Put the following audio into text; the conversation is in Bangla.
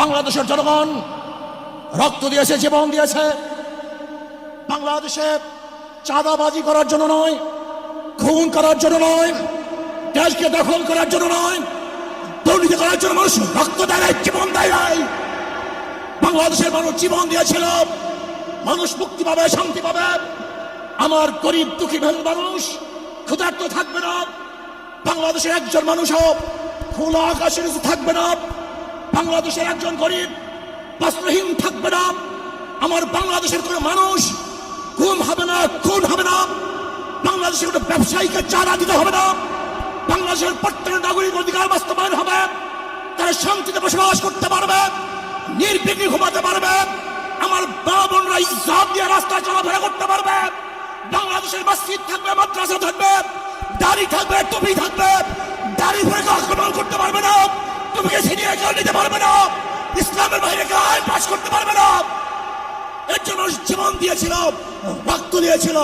বাংলাদেশের জনগণ রক্ত দিয়েছে, জীবন দিয়েছে। বাংলাদেশে চাঁদাবাজি করার জন্য নয়, খুন করার জন্য নয়, দেশকে দখল করার জন্য নয়, দুর্নীতি করার জন্য মানুষ রক্ত দেয়, জীবন দেয় নাই। বাংলাদেশের মানুষ জীবন দিয়েছিল, মানুষ মুক্তি পাবে, শান্তি পাবে। আমার গরিব দুঃখী মানুষ ক্ষুধার্ত থাকবে না। বাংলাদেশের একজন মানুষও খোলা আকাশের নিচে থাকবে না। বাংলাদেশের একজন গরিব বস্ত্রহীন থাকবে না। আমার বাংলাদেশের কোনো মানুষ গুম হবে না, খুন হবে না। বাংলাদেশের কোনো ব্যবসায়ীকে চাঁদা দিতে হবে না। বাংলাদেশের প্রত্যেক নাগরিক অধিকার বাস্তবায়ন হবে। তারা শান্তিতে বসবাস করতে পারবে, নির্বিঘ্নে ঘুমাতে পারবে। আমার মা বোনরা ইজ্জত দিয়ে রাস্তায় চলাফেরা করতে পারবে। বাংলাদেশের মসজিদ থাকবে, মাদ্রাসা থাকবে, দাড়ি থাকবে, টুপি থাকবে। দাড়ি ধরে আক্রমণ করতে পারবে না, টুপিকে ছিনিয়ে কেউ নিতে পারবে না, ইসলামের বাইরে কেউ আইন পাস করতে পারবে না। এর জন্য জীবন দিয়েছিল, রক্ত দিয়েছিল।